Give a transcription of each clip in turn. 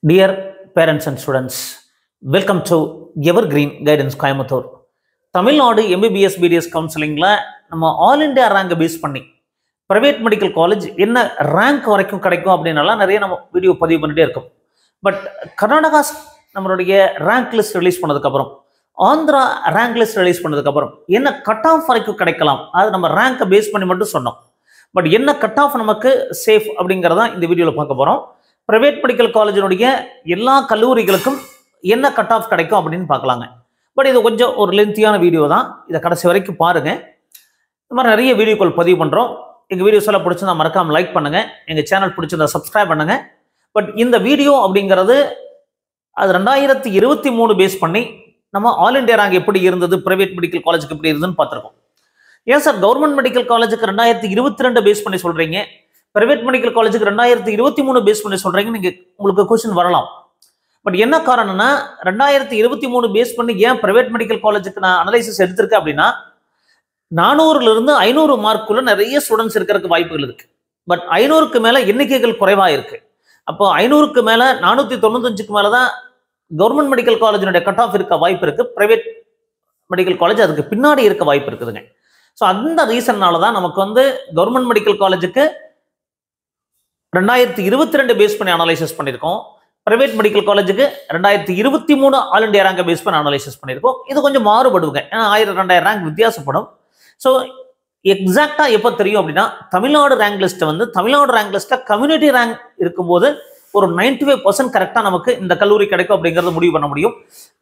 Dear parents and students, welcome to Evergreen Guidance Coimbatore. Tamil Nadu MBBS BDS கவுன்சிலிங்கில் நம்ம all India ரேங்கை base பண்ணி private medical college என்ன rank வரைக்கும் கிடைக்கும் அப்படின்னாலாம் நிறைய நம்ம வீடியோ பதிவு பண்ணிகிட்டே இருக்கோம். பட் கர்நாடகா நம்மளுடைய ரேங்க் லிஸ்ட் ரிலீஸ் பண்ணதுக்கப்புறம், ஆந்திரா ரேங்க் லிஸ்ட் ரிலீஸ் பண்ணதுக்கப்புறம் என்ன கட் ஆஃப் வரைக்கும் கிடைக்கலாம், அது நம்ம ரேங்கை பேஸ் பண்ணி மட்டும் சொன்னோம். பட் என்ன கட் ஆஃப் நமக்கு சேஃப் அப்படிங்கிறதான் இந்த வீடியோவில் பார்க்க போகிறோம். ப்ரைவேட் மெடிக்கல் காலேஜினுடைய எல்லா கல்லூரிகளுக்கும் என்ன கட் ஆஃப் கிடைக்கும் அப்படின்னு பார்க்கலாங்க. பட் இது கொஞ்சம் ஒரு லென்த்தியான வீடியோ தான், இதை கடைசி வரைக்கும் பாருங்கள். இந்த மாதிரி நிறைய வீடியோக்கள் பதிவு பண்ணுறோம். எங்கள் வீடியோஸ் எல்லாம் பிடிச்சிருந்தா மறக்காமல் லைக் பண்ணுங்கள், எங்கள் சேனல் பிடிச்சிருந்தா சப்ஸ்கிரைப் பண்ணுங்கள். பட் இந்த வீடியோ அப்படிங்கிறது அது 2023 பேஸ் பண்ணி நம்ம ஆல் இண்டியா ரேங்க் எப்படி இருந்தது, ப்ரைவேட் மெடிக்கல் காலேஜுக்கு எப்படி இருந்ததுன்னு பார்த்துருக்கோம். ஏன் சார் கவர்மெண்ட் மெடிக்கல் காலேஜுக்கு 2022 பேஸ் பண்ணி சொல்கிறீங்க, பிரைவேட் மெடிக்கல் காலேஜுக்கு 2023 பேஸ் பண்ணி சொல்றீங்க, நீங்க உங்களுக்கு கொஸ்டின் வரலாம். பட் என்ன காரணம்னா 2023 பேஸ் பண்ணி ஏன் பிரைவேட் மெடிக்கல் காலேஜுக்கு நான் அனலைசிஸ் எடுத்திருக்கேன் அப்படின்னா, 400ல இருந்து 500 மார்க்குள்ள நிறைய ஸ்டூடெண்ட்ஸ் இருக்கிறதுக்கு வாய்ப்புகள் இருக்கு. பட் 500க்கு மேல எண்ணிக்கைகள் குறைவா இருக்கு. அப்போ 500க்கு மேல 495க்கு மேலதான் கவர்மெண்ட் மெடிக்கல் காலேஜினுடைய கட் ஆஃப் இருக்க வாய்ப்பு இருக்கு. பிரைவேட் மெடிக்கல் காலேஜ் அதுக்கு பின்னாடி இருக்க வாய்ப்பு இருக்குதுங்க. ஸோ அந்த ரீசன்னால தான் நமக்கு கவர்மெண்ட் மெடிக்கல் காலேஜுக்கு 2022 பேஸ் பண்ணி அனலைசிஸ் பண்ணியிருக்கோம். பிரைவேட் மெடிக்கல் காலேஜுக்கு 2023 ஆல் இண்டியா ரேங்கை பேஸ் பண்ணி அனலைசிஸ் பண்ணியிருக்கோம். இது கொஞ்சம் மாறுபடுங்க, ஏன்னா 1000-2000 ரேங்க் வித்தியாசப்படும். ஸோ எக்ஸாக்டா எப்போ தெரியும் அப்படின்னா, தமிழ்நாடு ரேங்க் லிஸ்ட்டை தமிழ்நாடு ரேங்க் லிஸ்ட்டை கம்யூனிட்டி ரேங்க் இருக்கும்போது ஒரு 95% கரெக்டாக நமக்கு இந்த கல்லூரி கிடைக்கும் அப்படிங்கிறத முடிவு பண்ண முடியும்.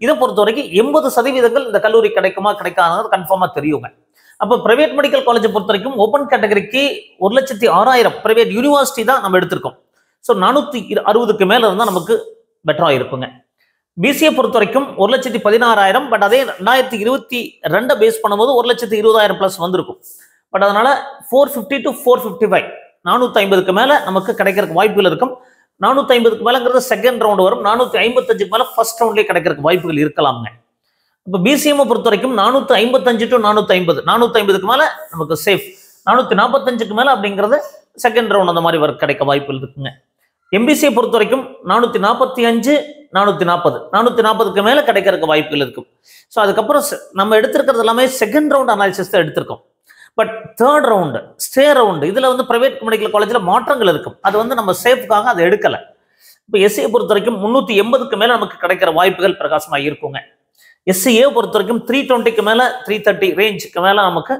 இதை பொறுத்த வரைக்கும் 80% இந்த கல்லூரி கிடைக்குமா கிடைக்காது கன்ஃபார்மாக தெரியுங்க. அப்போ பிரைவேட் மெடிக்கல் காலேஜை பொறுத்த வரைக்கும் ஓப்பன் கேட்டகரிக்கு 1,06,000 பிரைவேட் யூனிவர்சிட்டி தான் நம்ம எடுத்திருக்கோம். ஸோ 460க்கு மேலே இருந்தால் நமக்கு பெட்டராக இருக்குங்க. பிசிஏ பொறுத்த வரைக்கும் 1,16,000, பட் அதே 2022 பேஸ் பண்ணும்போது 1,20,000 ப்ளஸ் வந்திருக்கும். பட் அதனால 450 to 455 450க்கு மேலே நமக்கு கிடைக்கிறதுக்கு வாய்ப்புகள் இருக்கும். 450க்கு மேலேங்கிறது செகண்ட் ரவுண்ட் வரும். 455க்கு மேலே ஃபர்ஸ்ட் ரவுண்ட்லேயே கிடைக்கிறதுக்கு வாய்ப்புகள் இருக்கலாமுங்க. இப்போ பிசிஎம் பொறுத்த வரைக்கும் 455 to 450, 450க்கு மேலே நமக்கு சேஃப். 445க்கு மேலே அப்படிங்கிறது செகண்ட் ரவுண்ட் அந்த மாதிரி வர கிடைக்க வாய்ப்புகள் இருக்குங்க. எம்பிசியை பொறுத்த வரைக்கும் 445, 440, 440க்கு மேலே கிடைக்கிறதுக்கு வாய்ப்புகள் இருக்கும். ஸோ அதுக்கப்புறம் நம்ம எடுத்திருக்கிறது எல்லாமே செகண்ட் ரவுண்ட் அனாலிசிஸ் தான் எடுத்திருக்கோம். But third round, stay round, இதில் பிரைவேட் மெடிக்கல் காலேஜில் மாற்றங்கள் இருக்கும். அது நம்ம சேஃப்காக அதை எடுக்கலை. இப்போ எஸ்சியை பொறுத்த வரைக்கும் 380க்கு மேலே நமக்கு கிடைக்கிற வாய்ப்புகள் பிரகாசமாக இருக்குங்க. எஸ்சிஏ பொறுத்த வரைக்கும் 320க்கு மேலே 330 ரேஞ்சுக்கு மேலே நமக்கு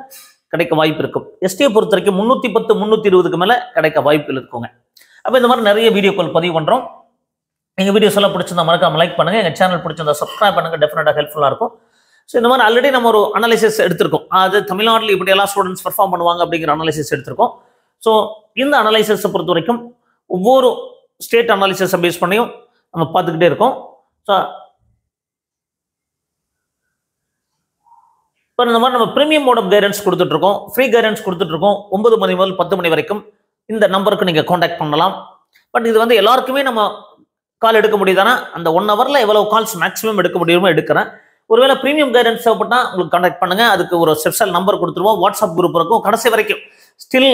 கிடைக்க வாய்ப்பு இருக்கும். எஸ்டியை பொறுத்த வரைக்கும் 310, 320க்கு மேலே கிடைக்க வாய்ப்புகள் இருக்குங்க. அப்போ இந்த மாதிரி நிறைய வீடியோக்கள் பதிவு பண்ணுறோம். எங்கள் வீடியோஸ் எல்லாம் பிடிச்சிருந்தா மறக்காம லைக் பண்ணுங்கள், எங்கள் சேனல் பிடிச்சிருந்தா சப்ஸ்கிரைப் பண்ணுங்கள், டெஃபினட்டாக ஹெல்ப்ஃபுல்லாக இருக்கும். ஸோ இந்த மாதிரி ஆல்ரெடி நம்ம ஒரு அனாலிசிஸ் எடுத்திருக்கோம். அது தமிழ்நாட்டில் இப்படியெல்லாம் ஸ்டூடெண்ட்ஸ் பெர்ஃபார்ம் பண்ணுவாங்க அப்படிங்கிற அனாலிசிஸ் எடுத்திருக்கோம். ஸோ இந்த அனாலிசிஸை பொறுத்த வரைக்கும் ஒவ்வொரு ஸ்டேட் அனாலிசிஸை பேஸ் பண்ணியும் நம்ம பார்த்துக்கிட்டே இருக்கோம். ஸோ இப்போ இந்த மாதிரி நம்ம ப்ரீமியம் மோட் ஆஃப் கைடன்ஸ் கொடுத்துட்ருக்கோம், ஃப்ரீ கைடன்ஸ் கொடுத்துட்ருக்கோம். 9 மணி முதல் 10 மணி வரைக்கும் இந்த நம்பருக்கு நீங்கள் காண்டாக்ட் பண்ணலாம். பட் இது எல்லாருக்குமே நம்ம கால் எடுக்க முடியுதானா, அந்த 1 ஹவரில் எவ்வளோ கால்ஸ் மேக்ஸிமம் எடுக்க முடியுமோ எடுக்கிறேன். ஒருவேளை ப்ரீமியம் கைடன்ஸ் தேவைப்பட்டால் உங்களுக்கு காண்டாக்ட் பண்ணுங்கள். அதுக்கு ஒரு ஸ்பெஷல் நம்பர் கொடுத்துருவோம், வாட்ஸ்அப் குரூப் இருக்கும். கடைசி வரைக்கும் ஸ்டில்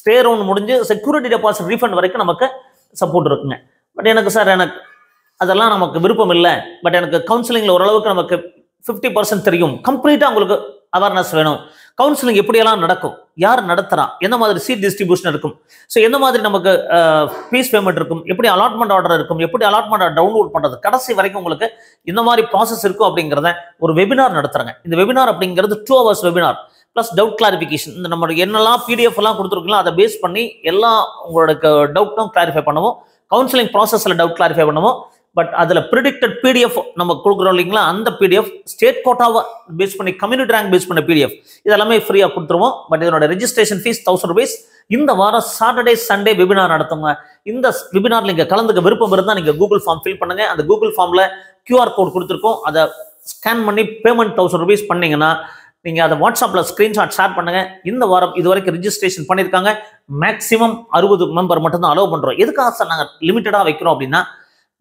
ஸ்டே ரவுண்ட் முடிஞ்சு செக்யூரிட்டி டெபாசிட் ரீஃபண்ட் வரைக்கும் நமக்கு சப்போர்ட் இருக்குங்க. பட் எனக்கு சார் எனக்கு அதெல்லாம் நமக்கு விருப்பம் இல்லை, பட் எனக்கு கவுன்சிலிங்கில் ஓரளவுக்கு நமக்கு 50% தெரியும், கம்ப்ளீட்டாக உங்களுக்கு அவேர்னஸ் வேணும், கவுன்சிலிங் எப்படியெல்லாம் நடக்கும், யார் நடத்துகிறா, எந்த மாதிரி சீட் டிஸ்ட்ரிபியூஷன் இருக்கும், ஸோ எந்த மாதிரி நமக்கு ஃபீஸ் பேமெண்ட் இருக்கும், எப்படி அலாட்மெண்ட் ஆர்டர் இருக்கும், எப்படி அலாட்மெண்ட் ஆர்டர் டவுன்லோட் பண்ணுறது, கடைசி வரைக்கும் உங்களுக்கு இந்த மாதிரி ப்ராசஸ் இருக்கும் அப்படிங்கிறத ஒரு வெபினார் நடத்துகிறாங்க. இந்த வெபினார் அப்படிங்கிறது 2 hours webinar plus doubt clarification. இந்த நம்ம என்னெல்லாம் பிடிஎஃப் எல்லாம் கொடுத்துருக்கலாம் அதை பேஸ் பண்ணி எல்லா உங்களோட டவுட்டும் கிளாரிஃபை பண்ணுவோம். கவுன்சிலிங் ப்ராசஸில் டவுட் கிளாரிஃபை பண்ணுவோம். பட் அதில் ப்ரிடிக்டட் பிடிஎஃப் நம்ம கொடுக்குறோம் இல்லைங்களா, அந்த பிடிஎஃப் ஸ்டேட் கோட்டாவை பேஸ் பண்ணி கம்யூனிட்டி ரேங்க் பேஸ் பண்ண பிடிஎஃப் இதெல்லாமே ஃப்ரீயாக கொடுத்துருவோம். பட் இதனோட ரெஜிஸ்ட்ரேஷன் ஃபீஸ் 1000 rupees. இந்த வாரம் சாட்டர்டே சண்டே வெபினார் நடத்துங்க. இந்த வெபினார் நீங்கள் கலந்துக்க விருப்பம் இருந்தால் நீங்கள் கூகுள் ஃபார்ம் ஃபில் பண்ணுங்க. அந்த கூகுள் ஃபார்மில் QR கோட் கொடுத்துருக்கோம், அதை ஸ்கேன் பண்ணி பேமெண்ட் 1000 rupees பண்ணிங்கன்னா நீங்கள் அதை வாட்ஸ்அப்பில் ஸ்க்ரீன்ஷாட் ஷேர் பண்ணுங்கள். இந்த வாரம் இது வரைக்கும் ரிஜிஸ்ட்ரேஷன் பண்ணியிருக்காங்க. மேக்ஸிமம் 60 மெம்பர் மட்டும்தான் அலோவ் பண்ணுறோம். எதுக்காக சார் நாங்கள் லிமிட்டடாக வைக்கிறோம் அப்படின்னா,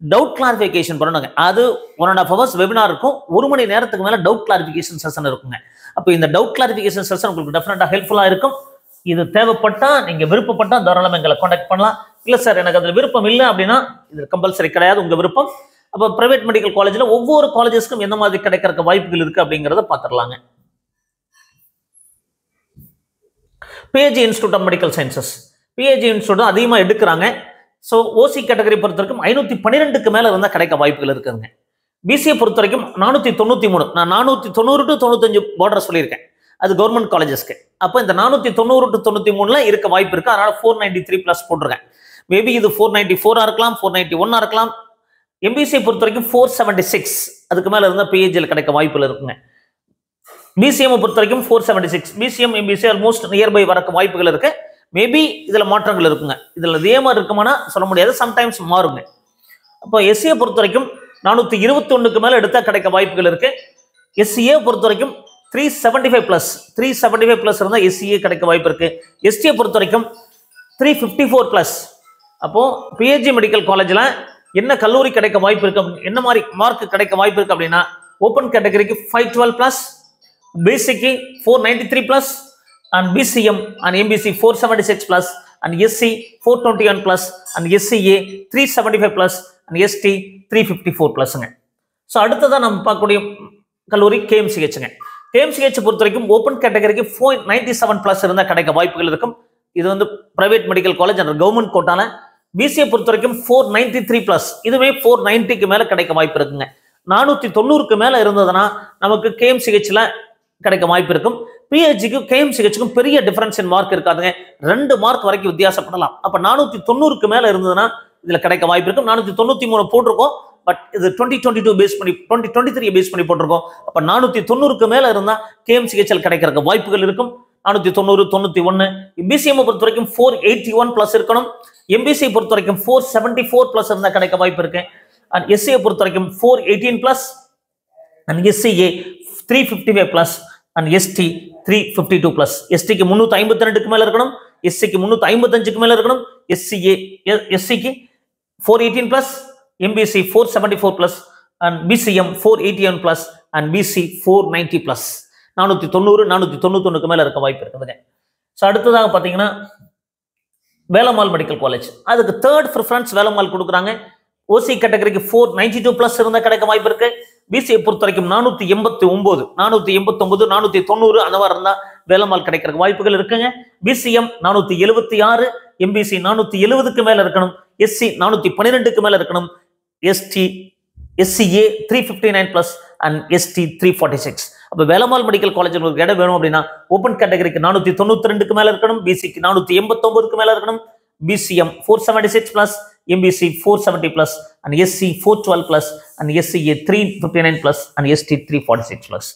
டவுட் கிளாரிஃபிகேஷன் பண்ணணுங்க. அது 1.5 hours வெபினார் இருக்கும். 1 மணி நேரத்துக்கு மேலே டவுட் கிளாரிஃபிகேஷன் செஷன் இருக்குங்க. அப்போ இந்த டவுட் கிளாரிஃபிகேஷன் செஷன் உங்களுக்கு டெஃபினட்டாக ஹெல்ப்ஃபுல்லாக இருக்கும். இது தேவைப்பட்டால் நீங்கள் விருப்பப்பட்டால் தாராளமாக எங்களை காண்டாக்ட் பண்ணலாம். இல்ல சார் எனக்கு அதுல விருப்பம் இல்லை அப்படின்னா இது கம்பல்சரி கிடையாது, உங்க விருப்பம். அப்ப பிரைவேட் மெடிக்கல் காலேஜ்ல ஒவ்வொரு காலேஜஸ்க்கும் எந்த மாதிரி கிடைக்கிறதுக்கு வாய்ப்புகள் இருக்கு அப்படிங்கறத பாத்துடலாங்க. PhD institute of medical sciences, PhD institute அதிகமா எடுக்கிறாங்க. ஸோ ஓசி கேட்டகரி பொறுத்த வரைக்கும் 512க்கு மேல இருந்தால் கிடைக்க வாய்ப்புகள் இருக்குதுங்க. பிசிஏ பொறுத்த வரைக்கும் 493, நான் 490 to 95 பார்டர் சொல்லியிருக்கேன், அது கவர்மெண்ட் காலேஜஸ்க்கு. அப்போ இந்த 490 to 93 இருக்க வாய்ப்பு இருக்கு. அதனால 493 பிளஸ் போட்டிருக்கேன். மேபி இது 494 இருக்கலாம், 491 இருக்கலாம். எம்பிசியை பொறுத்த வரைக்கும் 476 அதுக்கு மேல இருந்தால் பிஹெச்டியில் கிடைக்க வாய்ப்புகள் இருக்குங்க. பிசிஎம் பொறுத்த வரைக்கும் 476, பிசிஎம் எம்பிசி ஆல்மோஸ்ட் நியர்பை வரக்கு வாய்ப்புகள் இருக்கு. மேபி இதுல மாற்றங்கள் இருக்குங்க. இதுல இதே மாதிரி இருக்குமானா சொல்ல முடியாது, சம்டைம்ஸ் மாறுங்க. அப்போ எஸ்சியை பொறுத்த வரைக்கும் 421க்கு மேல எடுத்தா கிடைக்க வாய்ப்புகள் இருக்கு. எஸ்சிஏ பொறுத்த வரைக்கும் 375 பிளஸ், 375 பிளஸ் இருந்தா எஸ்சிஏ கிடைக்க வாய்ப்பு இருக்கு. எஸ்டியை பொறுத்த வரைக்கும் 354 பிளஸ். அப்போ பிஹெச்டி மெடிக்கல் காலேஜ்ல என்ன கல்லூரி கிடைக்க வாய்ப்பு இருக்கு, என்ன மாதிரி மார்க் கிடைக்க வாய்ப்பு இருக்கு அப்படின்னா, ஓப்பன் கேட்டகரிக்கு 512 பிளஸ், பிசிக்கு 493 plus, and BCM and MBC 476 plus, and SC 421 plus, and SCA 375 plus, and ST 354 plus. So அடுத்ததான் நம்ம பார்க்கக்கூடிய கல்லூரி KMCHங்க. KMCH பொறுத்த வரைக்கும் ஓப்பன் கேட்டகரிக்கு 497 பிளஸ் இருந்தால் கிடைக்க வாய்ப்புகள் இருக்கும். இது வந்து private medical college and government கோட்டால. பிசிஏ பொறுத்த வரைக்கும் 493 பிளஸ், இதுவே 490க்கு மேல கிடைக்க வாய்ப்பு இருக்குங்க. 490க்கு மேல இருந்ததுன்னா நமக்கு KMCHல கிடைக்க வாய்ப்பு இருக்கும். பிஹெச்டிக்கும் KMCHக்கும் பெரிய டிஃபரன்ஸ் இன் மார்க் இருக்காதுங்க, 2 மார்க் வரைக்கும் வித்தியாசப்படலாம். அப்ப 490க்கு மேல இருந்ததுன்னா இதுல கிடைக்க வாய்ப்பு இருக்கும். 493 போட்டிருக்கோம், பட் இது 2022 பேஸ் பண்ணி 2023 பேஸ் பண்ணி போட்டிருக்கோம். அப்ப 490க்கு மேல இருந்தா KMCHல கிடைக்கிறதுக்கு வாய்ப்புகள் இருக்கும். 490, 91. பிசிஎம் பொறுத்த வரைக்கும் 481 பிளஸ் இருக்கணும். எம்பிசி பொறுத்த வரைக்கும் 474 பிளஸ் இருந்தா கிடைக்க வாய்ப்பு இருக்கு. அண்ட் எஸ்சியை பொறுத்த வரைக்கும் 418 plus, and SCA 355 plus, and ST 352 plus. எஸ்டிக்கு 352க்கு மேல இருக்கணும், எஸ்சிக்கு 355க்கு மேல இருக்கணும், எஸ்சிக்கு 418 plus, MBC 474 plus, and BCM 481 plus, and BC 490 plus. 490, 491க்கு மேல இருக்க வாய்ப்பு இருக்குதுங்க. ஸோ அடுத்ததாக பார்த்தீங்கன்னா வேலம்மாள் மெடிக்கல் காலேஜ், அதுக்கு தேர்ட் ப்ரிஃபரன்ஸ் வேலம்மாள் கொடுக்குறாங்க. ஓசி கேட்டகரிக்கு 492 பிளஸ் இருந்தால் கிடைக்க வாய்ப்பு இருக்கு. பிசியை பொறுத்த வரைக்கும் 489, 490 அந்த மாதிரி இருந்தா வேலம்மாள் கிடைக்கிறதுக்கு வாய்ப்புகள் இருக்குங்க. பிசிஎம் 476, எம்பிசி 470க்கு மேல இருக்கணும், எஸ்சி 412க்கு மேல இருக்கணும், SCA 359 பிளஸ், அண்ட் ST 346. அப்ப வேலம்மாள் மெடிக்கல் காலேஜ் உங்களுக்கு இடம் வேணும் அப்படின்னா ஓப்பன் கேட்டகரிக்கு 492க்கு மேல இருக்கணும், பிசிக்கு 489க்கு மேல இருக்கணும், BCM 476 plus, MBC 470 plus, and SC 412 plus, and SCA 359 plus, and ST 346 plus.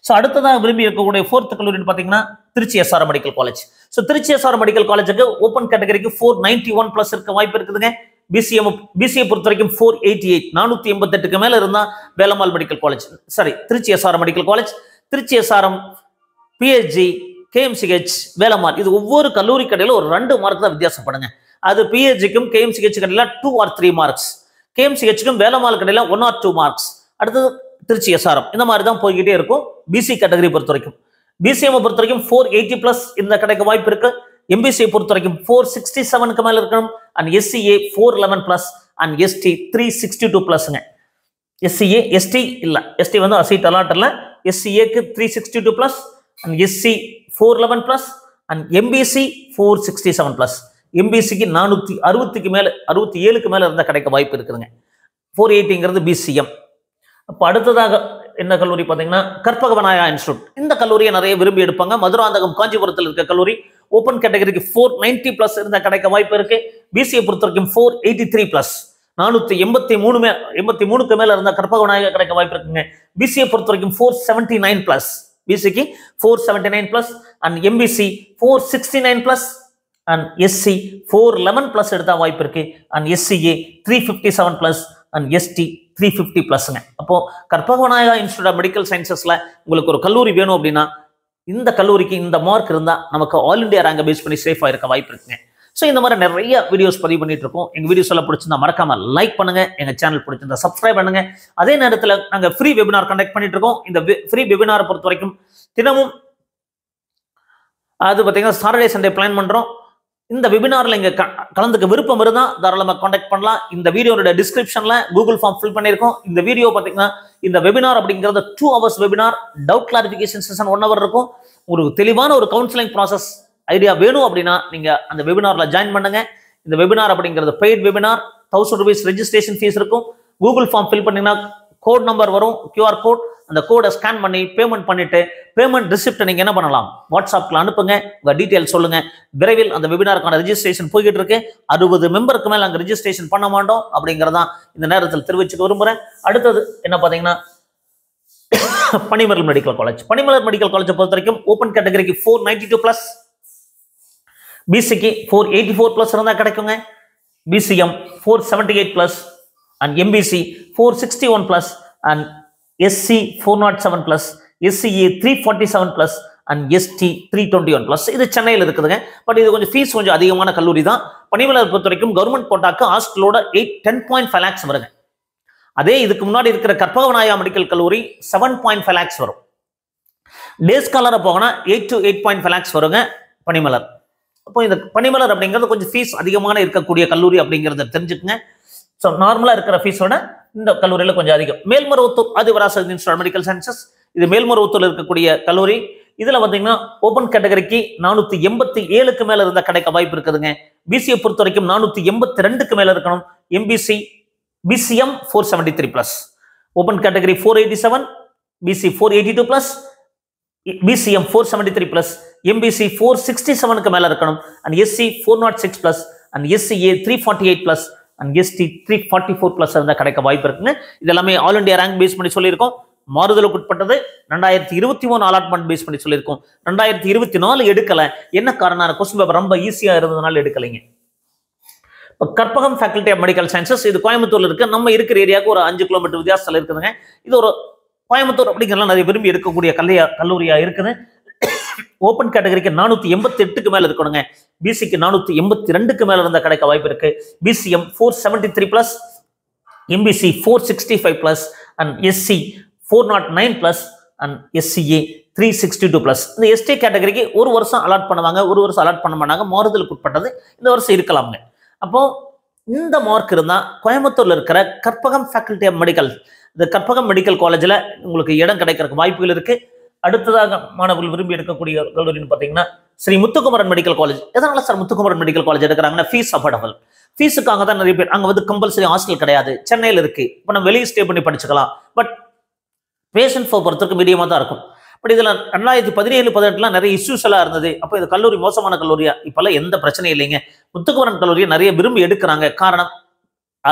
So அடுத்ததாக விரும்பி இருக்கக்கூடிய ஃபோர்த் கல்லூரின்னு பார்த்தீங்கன்னா Trichy SR medical college. So Trichy SR medical காலேஜுக்கு ஓப்பன் கேட்டகரிக்கு 491 பிளஸ் இருக்க வாய்ப்பு இருக்குதுங்க. பிசிஏ பொறுத்த வரைக்கும் 488, 488க்கு மேல இருந்தா Velammal medical college, sorry Trichy SR medical college. Trichy SRM, PhD, KMCH, Velammal, இது ஒவ்வொரு கல்லூரி கடையில ஒரு 2 மார்க் தான் வித்தியாசப்படுங்க. அது பிஹெச்டிக்கும் KMCH கடையில 2 or 3 மார்க்ஸ், KMCHக்கும் வேலம்மாள் கடையில 1 or 2 மார்க்ஸ். அடுத்தது திருச்சி SRM, இந்த மாதிரி தான் போய்கிட்டே இருக்கும். பிசி கேட்டகரி பொறுத்த வரைக்கும் பிசிஎம் பொறுத்த வரைக்கும் 480 பிளஸ் இந்த கிடைக்க வாய்ப்பு இருக்கு. எம்பிசியை பொறுத்த வரைக்கும் 467க்கு மேல இருக்கணும், and SCA 411 plus, and ST 362 பிளஸ்ங்க. SCA ST இல்ல, ST வந்து அசீட் அலாட் இல்ல, SCAக்கு 362 plus, and SC 411 plus, and MBC 467 plus. எம்பிசிக்கு 460க்கு மேல 67க்கு மேல இருந்தா கிடைக்க வாய்ப்பு இருக்குதுங்க. 480ங்கிறது பிசிஎம். அப்ப அடுத்ததாக என்ன கல்லூரி பார்த்தீங்கன்னா கற்பக விநாயகா இன்ஸ்டியூட். இந்த கல்லூரியை நிறைய விரும்பி எடுப்பாங்க. மதுராந்தகம் காஞ்சிபுரத்தில் இருக்க கல்லூரி. ஓப்பன் கேட்டகரிக்கு 490 பிளஸ் இருந்தா கிடைக்க வாய்ப்பு இருக்கு. பிசியை பொறுத்த வரைக்கும் 483 பிளஸ், 483க்கு மேல இருந்தா கற்பக விநாயகா கிடைக்க வாய்ப்பு இருக்குங்க. பிசியை பொறுத்த வரைக்கும் 479 பிளஸ், பிசிக்கு 479 plus, and MBC 469 plus, and SC 411 plus எடுத்தா வாய்ப்பு இருக்கு, and SCA 357 plus, and ST 350 பிளஸ்ங்க. அப்போ Karpaga Vinayaga institute of medical சயின்சஸ்ல உங்களுக்கு ஒரு கல்லூரி வேணும் அப்படின்னா இந்த கல்லூரிக்கு இந்த மார்க் இருந்தா நமக்கு ஆல் இந்தியா ரேங்கை பேஸ் பண்ணி சேஃபா இருக்க வாய்ப்பு இருக்குங்க. ஸோ இந்த மாதிரி நிறைய வீடியோஸ் பதிவு பண்ணிட்டு இருக்கோம். எங்க வீடியோஸ் எல்லாம் பிடிச்சிருந்தா மறக்காம லைக் பண்ணுங்க, எங்க சேனல் பிடிச்சிருந்தா சப்ஸ்கிரைப் பண்ணுங்க. அதே நேரத்தில் நாங்க ஃப்ரீ வெபினார் கண்டக்ட் பண்ணிட்டு இருக்கோம். இந்த ஃப்ரீ வெபினாரை பொறுத்த வரைக்கும் தினமும் அது பார்த்தீங்கன்னா சாட்டர்டே சண்டே பிளான் பண்றோம். இந்த வெபினார்ல இங்க கலந்துக்க விருப்பம் இருந்தா தாராளமா கான்டாக்ட் பண்ணலாம். இந்த வீடியோட டிஸ்கிரிப்ஷன்ல கூகுள் ஃபார்ம் ஃபில் பண்ணிருக்கோம். இந்த வீடியோ பாத்தீங்கன்னா இந்த வெபினார் அப்படிங்கிறது 2 hours webinar, doubt clarification session 1 hour இருக்கும். ஒரு தெளிவான ஒரு கவுன்சிலிங் ப்ராசஸ் ஐடியா வேணும் அப்படின்னா நீங்க அந்த வெபினார்ல ஜாயின் பண்ணுங்க. இந்த வெபினார் அப்படிங்கிறது paid webinar, 1000 rupees registration fees இருக்கும். கூகுள் ஃபார்ம் ஃபில் பண்ணீங்கன்னா கோட் நம்பர் வரும், QR கோட். அந்த கோடை ஸ்கேன் பண்ணி பேமெண்ட் பண்ணிட்டு பேமெண்ட் ரிசிப்ட் நீங்க என்ன பண்ணலாம், வாட்ஸ்அப்ல அனுப்புங்க. உங்க டீடைல் சொல்லுங்க. விரைவில் அந்த வெபினாருக்கான ரெஜிஸ்ட்ரேஷன் போய்கிட்டு இருக்கு. 60 மெம்பருக்கு மேல அங்க ரெஜிஸ்ட்ரேஷன் பண்ண மாட்டோம் அப்படிங்கறதான் இந்த நேரத்தில் தெரிவிச்சுக்க விரும்புறேன். அடுத்தது என்ன பாத்தீங்கன்னா பனிமலர் மெடிக்கல் காலேஜ். பனிமலர் மெடிக்கல் காலேஜை பொறுத்த வரைக்கும் ஓபன் கேட்டகரிக்கு 492+, பிசிக்கு 484+ இருந்தா கிடைக்குங்க. BCM 478+ and MBC 461+ and SC 407+, SCA 347+ and ST 321+. இது சென்னையில் இருக்குதுங்க. பட் இது கொஞ்சம் ஃபீஸ் கொஞ்சம் அதிகமான கல்லூரி தான். பனிமலர் பொறுத்த வரைக்கும் கவர்மெண்ட் கோட்டாக்கு ஹாஸ்டலோட 10.5 lakhs வருங்க. அதே இதுக்கு முன்னாடி இருக்கிற கற்பகவநாயா மெடிக்கல் கல்லூரி 7.5 lakhs வரும். டே ஸ்காலரை போகனா 8 to 8.5 lakhs வருங்க பனிமலர். அப்போ இந்த பனிமலர் அப்படிங்கிறது கொஞ்சம் ஃபீஸ் அதிகமான இருக்கக்கூடிய கல்லூரி அப்படிங்கிறத தெரிஞ்சுக்குங்க. ஸோ நார்மலாக இருக்கிற ஃபீஸோட இந்த கல்லூரியில் கொஞ்சம் அதிகம். மேல்மருவத்தூர் ஆதிவராச இன்ஸ்டியூட் மெடிக்கல் சயின்சஸ், இது மேல்மருவத்தூர் இருக்கக்கூடிய கல்லூரி. இதில் பார்த்தீங்கன்னா ஓப்பன் கேட்டகரிக்கு 487க்கு மேலே இருந்த கிடைக்க வாய்ப்பு இருக்குதுங்க. பிசியை பொறுத்த வரைக்கும் 482க்கு மேலே இருக்கணும். MBC BCM 473+, open category 487, BC 482+, BCM 473+, MBC 467க்கு மேலே இருக்கணும். And SC 406+, and SCA 348+, and ST 344+ இருந்தா கிடைக்க வாய்ப்பு இருக்குங்க. இது எல்லாமே ஆல் இந்தியா ரேங்க் பேஸ் பண்ணி சொல்லியிருக்கோம். மாறுதலுக்கு உட்பட்டது 2023 அலாட்மெண்ட் பேஸ் பண்ணி சொல்லியிருக்கோம். 2024 எடுக்கல. என்ன காரணம்? கொஸ்டின் பேப்பர் ரொம்ப ஈஸியா இருந்ததுனால எடுக்கலைங்க. இப்போ Karpagam faculty of medical sciences இது கோயம்புத்தூர்ல இருக்கு. நம்ம இருக்கிற ஏரியாவுக்கு ஒரு 5 கிலோமீட்டர் வித்தியாசத்தில் இருக்குதுங்க. இது ஒரு கோயம்புத்தூர் அப்படிங்கிறலாம் நிறைய விரும்பி எடுக்கக்கூடிய கல்லூரியா இருக்குது. ஓப்பன் கேட்டகரிக்கு 488க்கு மேல இருக்கணுங்க. பிசிக்கு 482க்கு மேல இருந்த கிடைக்க வாய்ப்பு இருக்கு. BCM 473+, MBC 465+, and SC 409+, and SCA 362+. இந்த எஸ்டி கேட்டகரிக்கு 1 வருஷம் அலாட் பண்ணுவாங்க, 1 வருஷம் அலாட் பண்ண மாட்டாங்க. மாறுதலுக்கு உட்பட்டது. இந்த வருஷம் இருக்கலாமுங்க. அப்போ இந்த மார்க் இருந்தா கோயம்புத்தூர்ல இருக்கிற கற்பகம் ஃபேக்கல்டி ஆஃப் மெடிக்கல், இந்த கற்பகம் மெடிக்கல் காலேஜ்ல உங்களுக்கு இடம் கிடைக்கிறதுக்கு வாய்ப்புகள் இருக்கு. அடுத்ததாக மாணவர்கள் விரும்பி எடுக்கக்கூடிய கல்லூரின்னு பார்த்தீங்கன்னா ஸ்ரீ முத்துக்குமரன் மெடிக்கல் காலேஜ். எதனால சார் முத்துக்குமரன் மெடிக்கல் காலேஜ் எடுக்கிறாங்கன்னா ஃபீஸ் அஃபோர்டபுள். ஃபீஸுக்காக தான் நிறைய பேர். அங்கே வந்து கம்பல்சரி ஹாஸ்டல் கிடையாது, சென்னையில் இருக்கு. இப்போ நம்ம வெளியே ஸ்டே பண்ணி படிச்சுக்கலாம். பட் பேஷண்ட் ஃபோ பொறுத்தவரைக்கும் மீடியமாக தான் இருக்கும். பட் இதில் 2017-18 நிறைய இஷ்யூஸ் எல்லாம் இருந்தது. அப்போ இது கல்லூரி மோசமான கல்லூரியா? இப்போல்லாம் எந்த பிரச்சனையும் இல்லைங்க. முத்துக்குமரன் கல்லூரியை நிறைய விரும்பி எடுக்கிறாங்க. காரணம்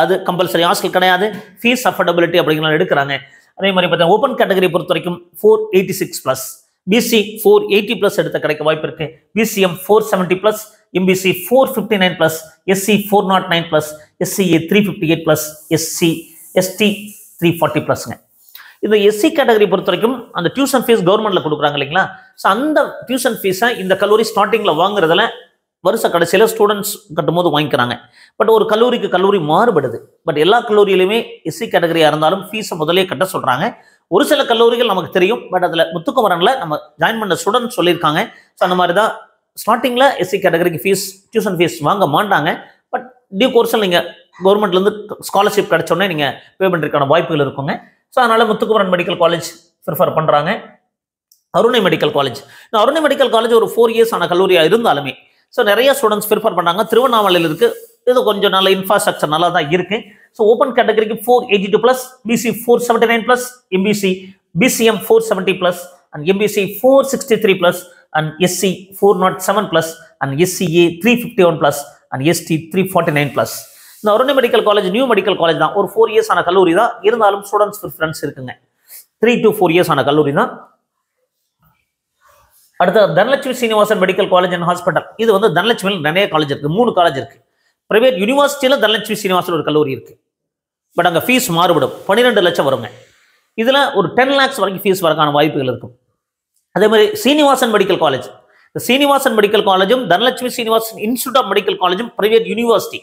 அது கம்பல்சரி ஹாஸ்டல் கிடையாது, ஃபீஸ் அஃபோர்டபிலிட்டி அப்படிங்கிறத எடுக்கிறாங்க. அதே மாதிரி பார்த்தா ஓப்பன் கேட்டகரி பொறுத்த வரைக்கும் 486+, பிசி 480+ எடுத்த கிடைக்க வாய்ப்பு இருக்கு. BCM 470+, MBC 459+, SC 409+, SCA 358+, ST 340+ங்க. இந்த எஸ்சி கேட்டகரி பொறுத்த வரைக்கும் அந்த டியூஷன் ஃபீஸ் கவர்மெண்ட்ல கொடுக்குறாங்க இல்லைங்களா? ஸோ அந்த டியூஷன் ஃபீஸை இந்த கல்லூரி ஸ்டார்டிங்ல வாங்குறதுல வருஷ கடைசியில ஸ்டூடெண்ட்ஸ் கட்டும்போது வாங்கிக்கிறாங்க. பட் ஒரு கல்லூரிக்கு கல்லூரி மாறுபடுது. பட் எல்லா கல்லூரியிலுமே எஸ்சி கேட்டகரியா இருந்தாலும் ஃபீஸை முதலே கட்ட சொல்றாங்க. ஒரு சில கல்லூரிகள் நமக்கு தெரியும். பட் அதுல முத்துக்குமரன்ல நம்ம ஜாயின் பண்ண ஸ்டூடெண்ட் சொல்லியிருக்காங்க. ஸோ அந்த மாதிரி தான் ஸ்டார்டிங்ல எஸ்சி கேட்டகரிக்கு ஃபீஸ் டியூஷன் ஃபீஸ் வாங்க மாட்டாங்க. பட் டியூ கோர்ஸில் நீங்க கவர்மெண்ட்ல இருந்து ஸ்காலர்ஷிப் கிடைச்சோடனே நீங்க பே பண்றதுக்கான வாய்ப்புகள் இருக்குங்க. ஸோ அதனால முத்துக்குமரன் மெடிக்கல் காலேஜ் ப்ரிஃபர் பண்றாங்க. அருணை மெடிக்கல் காலேஜ், இந்த அருணை மெடிக்கல் காலேஜ் ஒரு 4 years ஆன கல்லூரியா இருந்தாலுமே ஸோ நிறைய ஸ்டூடெண்ட்ஸ் ப்ரிஃபர் பண்ணாங்க. திருவண்ணாமலையில் இருக்கு. இது கொஞ்சம் நல்ல இன்ஃப்ராஸ்ட்ரக்சர் நல்லா தான் இருக்கு. ஸோ ஓப்பன் கேட்டகரிக்கு 482+, BC 479+, MBC BCM 470+, and MBC 463+, and SC 407+, and SCA 351+, and ST 349+. இந்த Arunai medical college new medical college தான். ஒரு 4 years ஆன கல்லூரி தான். இருந்தாலும் ஸ்டூடெண்ட்ஸ் ப்ரிஃபரன்ஸ் இருக்குங்க. 3 to 4 years ஆன கல்லூரி தான். அடுத்த Dhanalakshmi Srinivasan medical college and hospital. இது வந்து தனலட்சுமியில் நிறைய காலேஜ் இருக்கு. 3 காலேஜ் இருக்கு. பிரைவேட் யூனிவர்சிட்டியில தனலட்சுமி சீனிவாசன் ஒரு கல்லூரி இருக்கு. பட் அங்கே ஃபீஸ் மாறுபடும். 12 லட்சம் வருங்க. இதுல ஒரு 10 lakhs வரைக்கும் ஃபீஸ் வரக்கான வாய்ப்புகள் இருக்கும். அதே மாதிரி சீனிவாசன் மெடிக்கல் காலேஜ், இந்த சீனிவாசன் மெடிக்கல் காலேஜும் Dhanalakshmi Srinivasan institute of medical காலேஜும் பிரைவேட் யூனிவர்சிட்டி.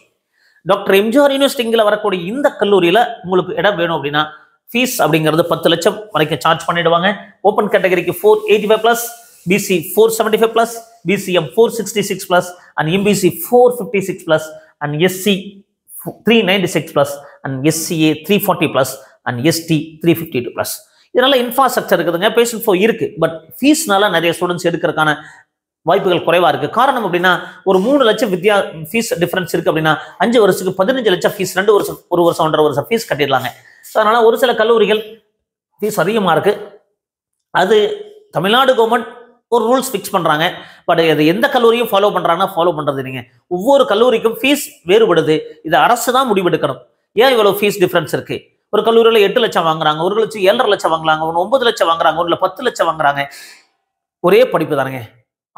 டாக்டர் எம்ஜிஆர் யூனிவர்சிட்டிங்கில் வரக்கூடிய இந்த கல்லூரியில உங்களுக்கு இடம் வேணும் அப்படின்னா ஃபீஸ் அப்படிங்கிறது 10 லட்சம் வரைக்கும் சார்ஜ் பண்ணிடுவாங்க. ஓப்பன் கேட்டகரிக்கு 485+, BC 475 plus, BCM 466 plus, and MBC 456 plus, and SC 396 plus, and SCA 340 plus, and ST 352 plus. இதனால இன்ஃப்ராஸ்ட்ரக்சர் இருக்குதுங்க, பேஷண்ட் ஃப்ளோ இருக்கு. பட் ஃபீஸ்னால நிறைய ஸ்டூடெண்ட்ஸ் எடுக்கிறதுக்கான வாய்ப்புகள் குறைவா இருக்கு. காரணம் அப்படின்னா ஒரு 3 லட்சம் ஃபீஸ் டிஃபரன்ஸ் இருக்கு அப்படின்னா 5 வருஷத்துக்கு 15 லட்சம் ஃபீஸ், 2 வருஷம் 1 வருஷம் 1.5 வருஷம் ஃபீஸ் கட்டிடலாங்க. அதனால ஒரு சில கல்லூரிகள் ஃபீஸ் அதிகமா இருக்கு. அது தமிழ்நாடு கவர்மெண்ட் ஒரு ரூல்ஸ் ஃபிக்ஸ் பண்றாங்க. பட் அது எந்த கல்லூரியும் ஃபாலோ பண்றாங்கன்னா ஃபாலோ பண்றது இல்லைங்க. ஒவ்வொரு கல்லூரிக்கும் ஃபீஸ் வேறுபடுது. இது அரசு தான் முடிவெடுக்கணும். ஏன் இவ்வளவு ஃபீஸ் டிஃபரன்ஸ் இருக்கு? ஒரு கல்லூரியில் 8 லட்சம் வாங்குறாங்க, ஒரு கல்லூரி 7.5 லட்சம் வாங்குறாங்க, 9 லட்சம் வாங்குறாங்க, ஒரு 10 லட்சம் வாங்குறாங்க. ஒரே படிப்பு தானுங்க.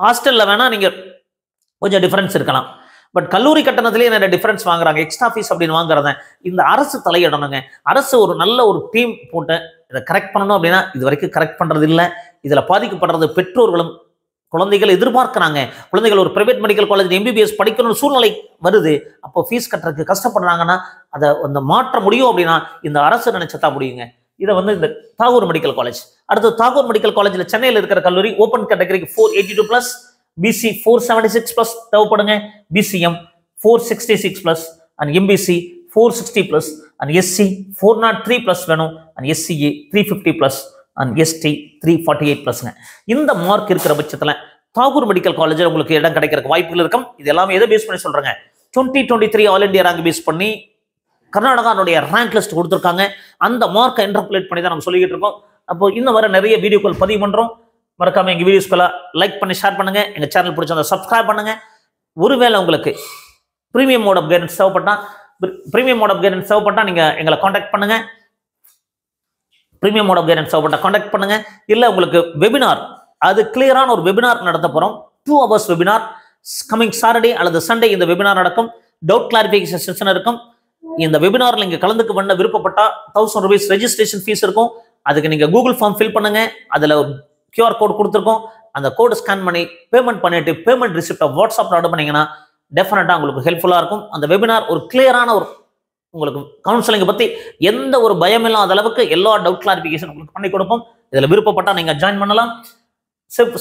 ஹாஸ்டல்ல வேணா நீங்க கொஞ்சம் டிஃபரன்ஸ் இருக்கலாம். பட் கல்லூரி கட்டணத்திலேயே நிறைய டிஃபரன்ஸ் வாங்குறாங்க, எக்ஸ்ட்ரா ஃபீஸ் அப்படின்னு வாங்குறத இந்த அரசு தலையிடணுங்க. அரசு ஒரு நல்ல ஒரு டீம் போட்டு இதை கரெக்ட் பண்ணணும் அப்படின்னா இது வரைக்கும் கரெக்ட் பண்றது இல்லை. இதுல பாதிக்கப்படுறது பெற்றோர்களும் குழந்தைகள் எதிர்பார்க்கிறாங்க. குழந்தைகள் ஒரு பிரைவேட் மெடிக்கல் காலேஜ் எம்பிபிஎஸ் படிக்கணும்னு சூழ்நிலை வருது. அப்போ ஃபீஸ் கட்டுறதுக்கு கஷ்டப்படுறாங்கன்னா அதை வந்து மாற்ற முடியும் அப்படின்னா இந்த அரசு நினைச்சதா முடியுங்க. இதை வந்து இந்த தாகூர் மெடிக்கல் காலேஜ், அடுத்து தாகூர் மெடிக்கல் காலேஜில் சென்னையில் இருக்கிற கல்லூரி ஓப்பன் கேட்டகரிக்கு 482 பிளஸ், பிசி 476 பிளஸ் தேவைப்படுங்க, BCM 466 plus, and MBC 460 plus, and SC 403 plus வேணும், and SCA 350 plus, and ST 348 பிளஸ்ங்க. இந்த மார்க் இருக்கிற பட்சத்தில் தாகூர் மெடிக்கல் காலேஜில் உங்களுக்கு இடம் கிடைக்கிறதுக்கு வாய்ப்புகள் இருக்கும். இது எல்லாமே எதை பேஸ் பண்ணி சொல்றேங்க? 2023 ஆல் இந்தியா ரேங்க் பேஸ் பண்ணி கர்நாடகாவுடைய ரேங்க் லிஸ்ட் கொடுத்துருக்காங்க. அந்த மார்க்கை இன்டர்பிரேட் பண்ணி தான் நம்ம சொல்லிக்கிட்டு இருக்கோம். அப்போ இன்னும் வர நிறைய வீடியோக்கள் பதிவு பண்றோம். மறக்காம எங்க வீடியோஸ்களை லைக் பண்ணி ஷேர் பண்ணுங்க. எங்க சேனல் பிடிச்சா சப்ஸ்கிரைப் பண்ணுங்க. ஒருவேளை உங்களுக்கு பிரீமியம் மோட் ஆஃப் கைடன்ஸ் தேவைப்பட்டா நீங்க எங்களை காண்டாக்ட் பண்ணுங்க. பிரீமியம் மோட் ஆஃப் கைடன்ஸ் தேவைப்பட்டா காண்டாக்ட் பண்ணுங்க. இல்ல உங்களுக்கு வெபினார், அது கிளியரான ஒரு வெபினார் நடத்த போறோம். 2 hours வெபினார் கமிங் சாட்டர்டே அல்லது சண்டே இந்த வெபினார் நடக்கும். டவுட் கிளாரிஃபிகேஷன் செஷன் இருக்கும். இந்த வெபினார்ல நீங்க கலந்துக்கு பண்ண விருப்பப்பட்டா 1000 ரூபீஸ் ரெஜிஸ்ட்ரேஷன் ஃபீஸ் இருக்கும். அதுக்கு நீங்க கூகுள் ஃபார்ம் ஃபில் பண்ணுங்க. அதுல QR கோட் கொடுத்துருக்கோம். அந்த கோடு ஸ்கேன் பண்ணி பேமெண்ட் பண்ணிட்டு பேமெண்ட் ரிசிப்டை வாட்ஸ்அப்ல ஆர்டர் பண்ணீங்கன்னா டெஃபினட்டா உங்களுக்கு ஹெல்ப்ஃபுல்லா இருக்கும். அந்த வெபினார் ஒரு கிளியரான ஒரு உங்களுக்கு கவுன்சிலிங் பத்தி எந்த ஒரு பயம் இல்லாத அளவுக்கு எல்லா டவுட் கிளாரிஃபிகேஷன் உங்களுக்கு பண்ணி கொடுப்போம். இதுல விருப்பப்பட்டா நீங்க ஜாயின் பண்ணலாம்.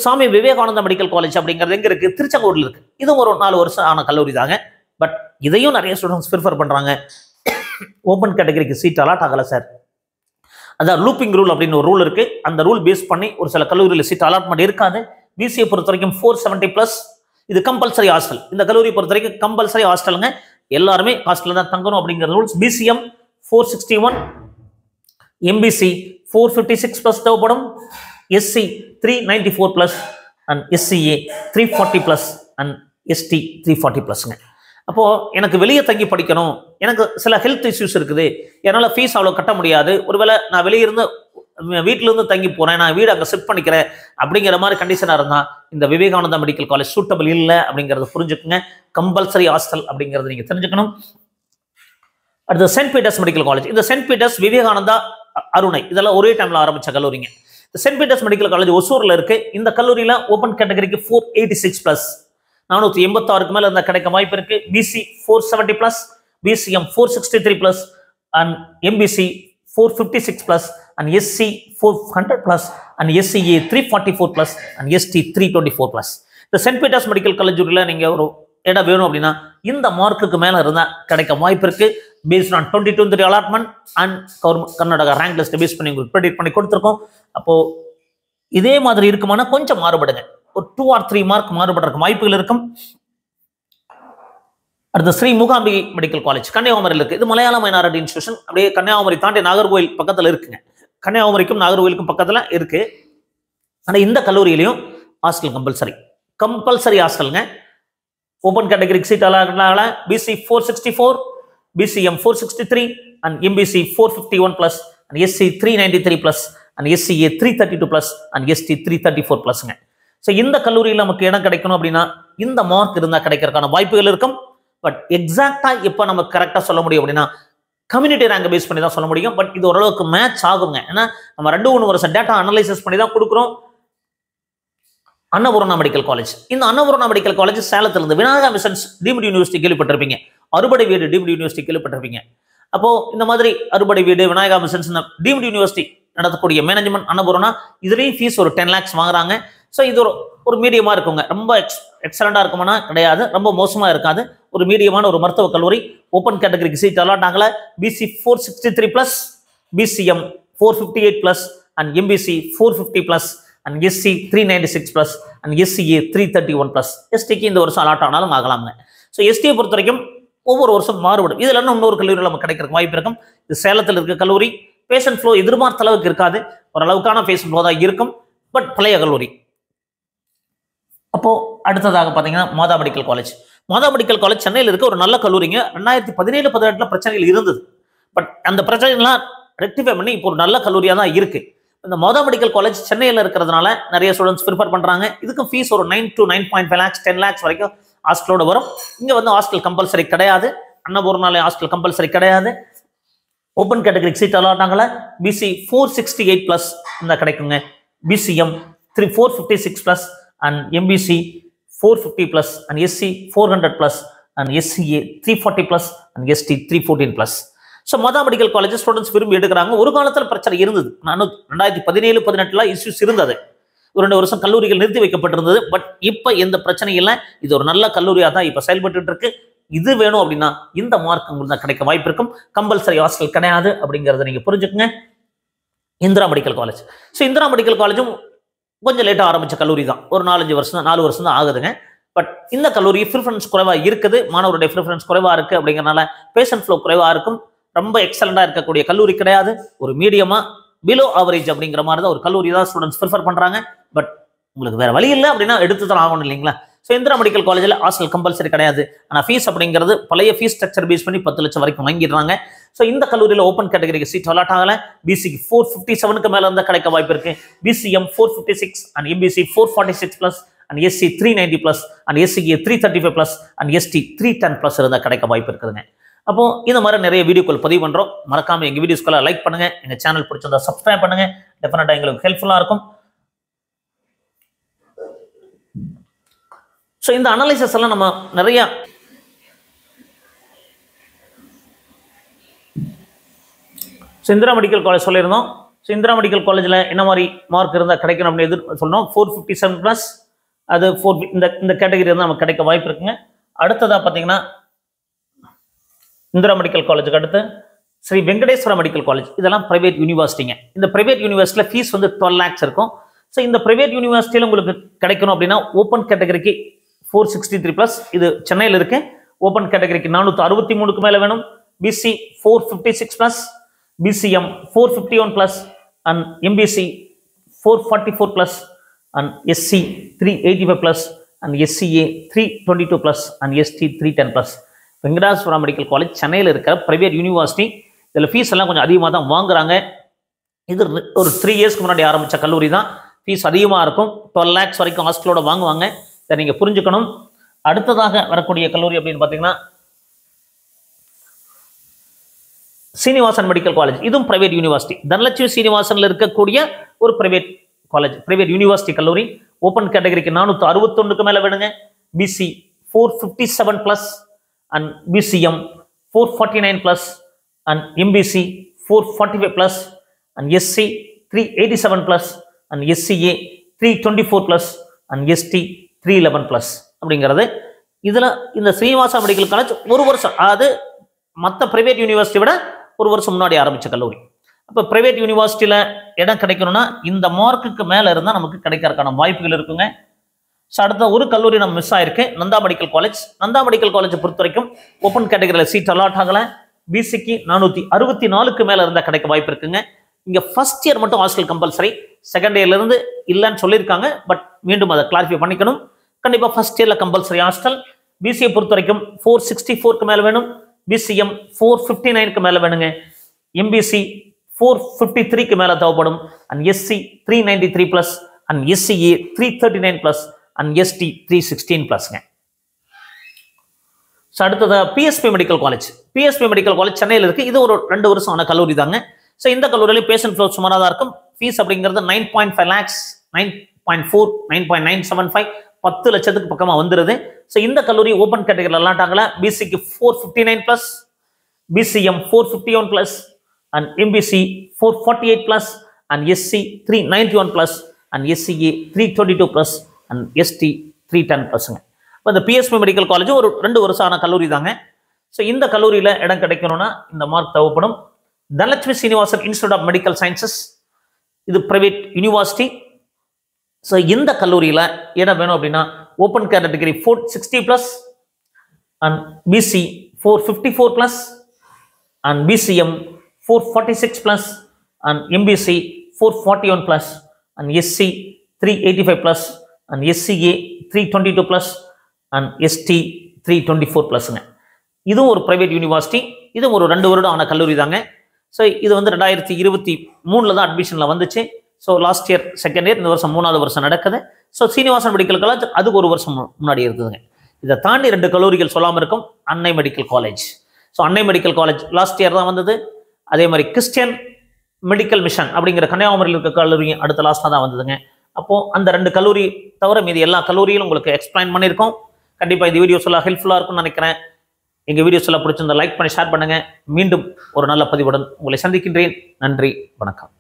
சாமி விவேகானந்தா மெடிக்கல் காலேஜ் அப்படிங்கிறது எங்க இருக்கு? திருச்செங்கோடுல இருக்கு. இதுவும் ஒரு 4 வருஷம் ஆன கல்லூரி தாங்க. பட் இதையும் நிறைய ஸ்டூடெண்ட்ஸ் ப்ரிஃபர் பண்றாங்க. ஓப்பன் கேட்டகரிக்கு சீட் அலாட் ஆகல சார். அதான் லூப்பிங் ரூல் அப்படின்னு ஒரு ரூல் இருக்கு. அந்த ரூல் பேஸ் பண்ணி ஒரு சில கல்லூரியில் சீட் அலாட்மெண்ட் இருக்காது. பிசிஏ பொறுத்த வரைக்கும் 470 பிளஸ், இது கம்பல்சரி ஹாஸ்டல். இந்த கல்லூரி பொறுத்த வரைக்கும் கம்பல்சரி ஹாஸ்டலுங்க. எல்லாருமே ஹாஸ்டல்ல தான் தங்கணும் அப்படிங்கிற ரூல்ஸ். பிசிஎம் 461, எம்பிசி 456 பிளஸ் தேவைப்படும், SC 394 plus, and SCA 340 plus, and ST 340 பிளஸ்ங்க. அப்போ எனக்கு வெளியே தங்கி படிக்கணும், எனக்கு சில ஹெல்த் இஷ்யூஸ் இருக்குது, என்னால் ஃபீஸ் அவ்வளோ கட்ட முடியாது, ஒருவேளை நான் வெளியிருந்து வீட்டில இருந்து தங்கி போறேன், நான் வீடு அங்கே ஷிஃப்ட் பண்ணிக்கிறேன் அப்படிங்கிற மாதிரி கண்டிஷனாக இருந்தால் இந்த விவேகானந்தா மெடிக்கல் காலேஜ் சூட்டபிள் இல்லை அப்படிங்கிறத புரிஞ்சுக்குங்க. கம்பல்சரி ஹாஸ்டல் அப்படிங்கிறது நீங்க தெரிஞ்சுக்கணும். அடுத்து சென்ட் பீட்டர்ஸ் மெடிக்கல் காலேஜ். இந்த சென்ட் பீட்டர்ஸ், விவேகானந்தா, அருணை இதெல்லாம் ஒரே டைம்ல ஆரம்பிச்ச கல்லூரிங்க. சென்ட் பீட்டர்ஸ் மெடிக்கல் காலேஜ் ஒசூர்ல இருக்கு. இந்த கல்லூரியில ஓப்பன் கேட்டகரிக்கு 486 பிளஸ், 486க்கு மேல இருந்தால் கிடைக்க வாய்ப்பு இருக்கு. BC 470 plus, BCM 463 plus, and MBC 456 plus, and SC 400 plus, and SCA 344 plus, and ST 324 plus. இந்த சென்ட் பீட்டர்ஸ் மெடிக்கல் காலேஜுக்குள்ள நீங்க ஒரு இடம் வேணும் அப்படின்னா இந்த மார்க்குக்கு மேல இருந்தா கிடைக்க வாய்ப்பு இருக்கு. Based on 2023 allotment and Karnataka rank list base பண்ணி உங்களுக்கு ப்ரெடிக்ட் பண்ணி கொடுத்துருக்கோம். அப்போ இதே மாதிரி இருக்குமானா கொஞ்சம் மாறுபடுங்க, ஒரு 2 or 3 மார்க் மாறுபடுறதுக்கு வாய்ப்புகள் இருக்கும். அடுத்து ஸ்ரீ மூகாம்பிகை மெடிக்கல் காலேஜ் கன்னியாகுமரியில் இருக்கு. இது மலையாள மைனாரிட்டி இன்ஸ்டிடியூஷன். அப்படியே கன்னியாகுமரி தாண்டி நாகர்கோவில் பக்கத்துல இருக்குங்க. கன்னியாகுமரிக்கும் நாகர்கோவிலுக்கும் பக்கத்துல இருக்கு. ஆனா இந்த கல்லூரியிலையும் ஹாஸ்டல் கம்பல்சரி ஹாஸ்டலுங்க. ஓப்பன் கேட்டகரிக்கு சீட் அலாட்ல BC 464, BCM 463, and MBC 451 plus, and SC 393 plus, and SCA 332 plus, and ST 334 பிளஸ்ங்க. ஸோ இந்த கல்லூரியில் நமக்கு இடம் கிடைக்கணும் அப்படின்னா இந்த மார்க் இருந்தால் கிடைக்கிறதுக்கான வாய்ப்புகள் இருக்கும். பட் எக்ஸாக்டா எப்போ நம்ம கரெக்டாக சொல்ல முடியும் அப்படின்னா கம்யூனிட்டி ரேங்க் பேஸ் பண்ணி தான் சொல்ல முடியும். பட் இது ஓரளவுக்கு மேட்ச் ஆகுங்க. ஏன்னா நம்ம 2-3 வருஷம் டேட்டா அனலைசிஸ் பண்ணி தான் கொடுக்குறோம். Annapoorna medical college. இந்த அன்னபூர்ணா மெடிக்கல் காலேஜ் சேலத்துல இருந்து விநாயகா மிஷன்ஸ் டீம்டு யூனிவர்சிட்டி கேள்விப்பட்டிருப்பீங்க, அறுபடை வீடு டீம்டு யூனிவர்சிட்டி கேள்விப்பட்டிருப்பீங்க. அப்போ இந்த மாதிரி அறுபடை வீடு, விநாயகா மிஷன்ஸ் டீம்டு யூனிவர்சிட்டி நடத்தக்கூடிய மேனேஜ்மெண்ட் அன்னபூர்ணா இதுலேயும் ஃபீஸ் ஒரு 10 lakhs வாங்குறாங்க. ஸோ இது ஒரு மீடியமாக இருக்குங்க. ரொம்ப எக்ஸலண்டாக இருக்குமானா கிடையாது, ரொம்ப மோசமாக இருக்காது. ஒரு மீடியமான ஒரு மருத்துவக் கல்லூரி. ஓப்பன் கேட்டகரிக்கு சீட் அலாட் ஆகல. BC 463+, BCM 458+, and MBC 450+, and SC 396+, and SCA 331+. எஸ்டிக்கு இந்த வருஷம் அலாட் ஆனாலும் ஆகலாம்ங்க. ஸோ எஸ்டியை பொறுத்த வரைக்கும் ஒவ்வொரு வருஷம் மாறுபடும். இதுல இன்னொரு கல்லூரியில் நமக்கு கிடைக்கிறதுக்கு வாய்ப்பு இருக்கும். இது சேலத்தில் இருக்க கல்லூரி. பேஷண்ட் ஃப்ளோ எதிர்பார்த்த அளவுக்கு இருக்காது, ஓரளவுக்கான பேஷண்ட் ஃப்ளோ தான் இருக்கும். பட் பழைய கல்லூரி. அப்போ அடுத்ததாக பார்த்தீங்கன்னா மாதா மெடிக்கல் காலேஜ். மாதா மெடிக்கல் காலேஜ் சென்னையில் இருக்க ஒரு நல்ல கல்லூரிங்க. 2017-18 பிரச்சனைகள் இருந்தது. பட் அந்த பிரச்சனைகள்லாம் ரெக்டிஃபை பண்ணி இப்போ ஒரு நல்ல கல்லூரியாக தான் இருக்கு. இந்த மாதா மெடிக்கல் காலேஜ் சென்னையில் இருக்கிறதுனால நிறைய ஸ்டூடெண்ட்ஸ் ப்ரிஃபர் பண்றாங்க. இதுக்கு ஃபீஸ் ஒரு 9 to 9.5 lakhs 10 lakhs வரைக்கும் ஹாஸ்டலோட வரும். இங்க வந்து ஹாஸ்டல் கம்பல்சரி கிடையாது. அன்னபூர்ணாலே ஹாஸ்டல் கம்பல்சரி கிடையாது. ஓப்பன் கேட்டகரி சீட் அலாட் ஆகல. பிசி 468+ இந்த கிடைக்குங்க. BCM 456+, and MBC 450+, and SC 400+, and SCA 340+, and ST 314+. So Madha medical college students விரும்பி எடுக்கிறாங்க. ஒரு காலத்தில் பிரச்சனை இருந்தது. 2017-18 இஷ்யூஸ் இருந்தது. 2 வருஷம் கல்லூரிகள் நிறுத்தி வைக்கப்பட்டிருந்தது. பட் இப்போ எந்த பிரச்சனையும் இல்லை. இது ஒரு நல்ல கல்லூரியாக தான் இப்போ செயல்பட்டு இருக்கு. இது வேணும் அப்படின்னா இந்த மார்க் உங்களுக்கு தான் கிடைக்க வாய்ப்பு இருக்கும். கம்பல்சரி ஹாஸ்டல் கிடையாது அப்படிங்கிறத நீங்க புரிஞ்சுக்கங்க. Indira medical college. So Indira medical காலேஜும் கொஞ்சம் லேட்டாக ஆரம்பிச்ச கல்லூரி தான். ஒரு 4 வருஷம் தான் ஆகுதுங்க. பட் இந்த கல்லூரி ப்ரிஃபரன்ஸ் குறைவாக இருக்குது. மாணவருடைய ப்ரிஃபரன்ஸ் குறைவாக இருக்குது. அப்படிங்கிறனால பேஷண்ட் ஃப்ளோ குறைவாக இருக்கும். ரொம்ப எக்ஸலண்டாக இருக்கக்கூடிய கல்லூரி கிடையாது. ஒரு மீடியமா பிலோ ஆவரேஜ் அப்படிங்கிற மாதிரி தான் ஒரு கல்லூரி தான் ஸ்டூடெண்ட்ஸ் ப்ரிஃபர் பண்றாங்க. பட் உங்களுக்கு வேற வழி இல்லை அப்படின்னா எடுத்து தான் ஆகணும் இல்லைங்களா. ஸோ இந்திரா மெடிக்கல் காலேஜில் ஹாஸ்டல் கம்பல்சரி கிடையாது. ஆனால் ஃபீஸ் அப்படிங்கிறது பழைய ஃபீஸ் ஸ்ட்ரக்சர் பேஸ் பண்ணி 10 லட்சம் வரைக்கும் வாங்கிடுறாங்க. ஸோ இந்த கல்லூரியில் ஓப்பன் கேட்டகரிக்கு சீட் அலாட் ஆகல. பிசிக்கு 457க்கு மேலே இருந்தால் கிடைக்க வாய்ப்பு இருக்கு. BCM 456, and MBC 446+, and SC 390+, and SCA 335+, and ST 310+ இருந்தால் கிடைக்க வாய்ப்பு இருக்குதுங்க. அப்போ இந்த மாதிரி நிறைய வீடியோக்கள் பதிவு பண்றோம். மறக்காம எங்க வீடியோஸ்களை லைக் பண்ணுங்க. எங்க சேனல் பிடிச்சிருந்தா சப்ஸ்கிரைப் பண்ணுங்க. டெஃபினட்டா எங்களுக்கு ஹெல்ப்ஃபுல்லா இருக்கும். ஸோ இந்த அனாலிசிஸ் எல்லாம் நம்ம நிறைய இந்திரா மெடிக்கல் காலேஜ் சொல்லியிருந்தோம். ஸோ இந்திரா மெடிக்கல் காலேஜில் என்ன மாதிரி மார்க் இருந்தால் கிடைக்கணும் அப்படின்னு சொன்னோம். 457+, அது 4 இந்த கேட்டகரி இருந்தால் நமக்கு கிடைக்க வாய்ப்பு இருக்குங்க. அடுத்ததாக பார்த்தீங்கன்னா இந்திரா மெடிக்கல் காலேஜுக்கு அடுத்து ஸ்ரீ வெங்கடேஸ்வர மெடிக்கல் காலேஜ். இதெல்லாம் பிரைவேட் யூனிவர்சிட்டிங்க. இந்த பிரைவேட் யூனிவர்சிட்டியில் ஃபீஸ் வந்து 12 lakhs இருக்கும். ஸோ இந்த பிரைவேட் யூனிவர்சிட்டியில் உங்களுக்கு கிடைக்கணும் அப்படின்னா ஓப்பன் கேட்டகரிக்கு 463+, இது சென்னையில் இருக்கு. ஓப்பன் கேட்டகரிக்கு 463க்கு மேலே வேணும். BC 456+, BCM 451+, and MBC 444+, and SC 385+, and SCA 322+, and ST 310+. Venkateswara medical college சென்னையில் இருக்கிற பிரைவேட் யூனிவர்சிட்டி. இதில் ஃபீஸ் எல்லாம் கொஞ்சம் அதிகமாக தான் வாங்குறாங்க. இது ஒரு 3 இயர்ஸ்க்கு முன்னாடி ஆரம்பித்த கல்லூரி தான். ஃபீஸ் அதிகமாக இருக்கும். 12 lakhs வரைக்கும் ஹாஸ்டலோட வாங்குவாங்க. இதை நீங்கள் புரிஞ்சுக்கணும். அடுத்ததாக வரக்கூடிய கல்லூரி அப்படின்னு பார்த்தீங்கன்னா சீனிவாசன் மெடிக்கல் காலேஜ். இதுவும் பிரைவேட் யூனிவர்சிட்டி. தனலட்சுமி சீனிவாசனில் இருக்கக்கூடிய ஒரு பிரைவேட் காலேஜ், பிரைவேட் யூனிவர்சிட்டி கல்லூரி. ஓப்பன் கேட்டகரிக்கு 461க்கு மேலே வேணுங்க. BC 457+, and BCM 449+, and MBC 445+, and SC 387+, and SCA 324+, and ST 311+. அப்படிங்கிறது இதில் இந்த ஸ்ரீனிவாசா மெடிக்கல் காலேஜ் ஒரு வருஷம், அதாவது மற்ற பிரைவேட் யூனிவர்சிட்டி விட ஒரு வருஷம் முன்னாடி ஆரம்பித்த கல்லூரி. அப்போ பிரைவேட் யூனிவர்சிட்டியில் இடம் கிடைக்கணும்னா இந்த மார்க்குக்கு மேலே இருந்தால் நமக்கு கிடைக்கிறதுக்கான வாய்ப்புகள் இருக்குங்க. ஸோ அடுத்த ஒரு கல்லூரி நம்ம மிஸ் ஆயிருக்கு, Nandha medical college. Nandha medical காலேஜை பொறுத்த வரைக்கும் ஓப்பன் கேட்டகரியில் சீட் அலாட் ஆகலை. பிசிக்கு 464க்கு மேலே இருந்தால் கிடைக்க வாய்ப்பு இருக்குங்க. இங்கே ஃபர்ஸ்ட் இயர் மட்டும் ஹாஸ்டல் கம்பல்சரி, செகண்ட் இயர்லேருந்து இல்லைன்னு சொல்லியிருக்காங்க. பட் மீண்டும் அதை கிளாரிஃபை பண்ணிக்கணும். கண்டிப்பாக ஃபர்ஸ்ட் இயரில் கம்பல்சரி ஹாஸ்டல். பிசியை பொறுத்த வரைக்கும் 464க்கு மேலே வேணும். பிசிஎம் 459க்கு மேலே வேணுங்க. எம்பிசி 453க்கு மேலே தேவைப்படும். And SC 393+, and SCA 339+, and ST 316+ங்க. ஸோ அடுத்தது PSP medical college. PSP medical college சென்னையில் இருக்குது. இது ஒரு 2 வருஷம் ஆன கல்லூரி தாங்க. ஸோ இந்த கல்லூரியிலையும் பேஷண்ட் ஃப்ளோ சுமாராக தான் இருக்கும். ஃபீஸ் அப்படிங்கிறது 9.5 lakhs, 9.4, 9.975, 10 லட்சத்துக்கு பக்கமாக வந்துடுது. ஸோ இந்த கல்லூரி ஓப்பன் கேட்டகரியில் அலாட் ஆகல. பிசிக்கு 459+, BCM 451+, and MBC 448+, and SC 391 plus and SCA 322 plus and ST 310 plusங்க. இப்போ இந்த பிஎஸ்பி மெடிக்கல் காலேஜ் ஒரு 2 வருஷம் ஆன கல்லூரி தாங்க. ஸோ இந்த கல்லூரியில் இடம் கிடைக்கணும்னா இந்த மார்க் தேவைப்படும். Dhanalakshmi Srinivasan institute of medical sciences, இது பிரைவேட் யூனிவர்சிட்டி. ஸோ இந்த கல்லூரியில் இடம் வேணும் அப்படின்னா open category 460 plus and BC 454 plus and BCM 446 plus and MBC 441 plus and SC 385 plus and SCA 322 plus and ST 324 plusங்க. இதுவும் ஒரு பிரைவேட் யூனிவர்சிட்டி. இதுவும் ஒரு 2 வருடம் ஆன கல்லூரி தாங்க. ஸோ இது வந்து 2023 தான் அட்மிஷனில் வந்துச்சு. So last year second year, இந்த வருஷம் 3வது வருஷம் நடக்குது. ஸோ சீனிவாசன் மெடிக்கல் காலேஜ் அதுக்கு 1 வருஷம் முன்னாடி இருக்குதுங்க. இதை தாண்டி 2 கல்லூரிகள் சொல்லாமல் இருக்கும். அன்னை மெடிக்கல் காலேஜ். ஸோ அன்னை மெடிக்கல் காலேஜ் லாஸ்ட் இயர் தான் வந்தது. அதே மாதிரி கிறிஸ்டியன் மெடிக்கல் மிஷன் அப்படிங்கிற கன்னியாகுமரியில் இருக்க கல்லூரி அடுத்த லாஸ்ட்டாக தான் வந்ததுங்க. அப்போது அந்த 2 கல்லூரி தவிர மீது எல்லா கல்லூரியிலும் உங்களுக்கு எக்ஸ்பிளைன் பண்ணியிருக்கோம். கண்டிப்பாக இந்த வீடியோஸ் எல்லாம் ஹெல்ப்ஃபுல்லாக இருக்கும்னு நினைக்கிறேன். எங்கள் வீடியோஸ் எல்லாம் பிடிச்சிருந்தா லைக் பண்ணி ஷேர் பண்ணுங்கள். மீண்டும் ஒரு நல்ல பதிவுடன் உங்களை சந்திக்கின்றேன். நன்றி, வணக்கம்.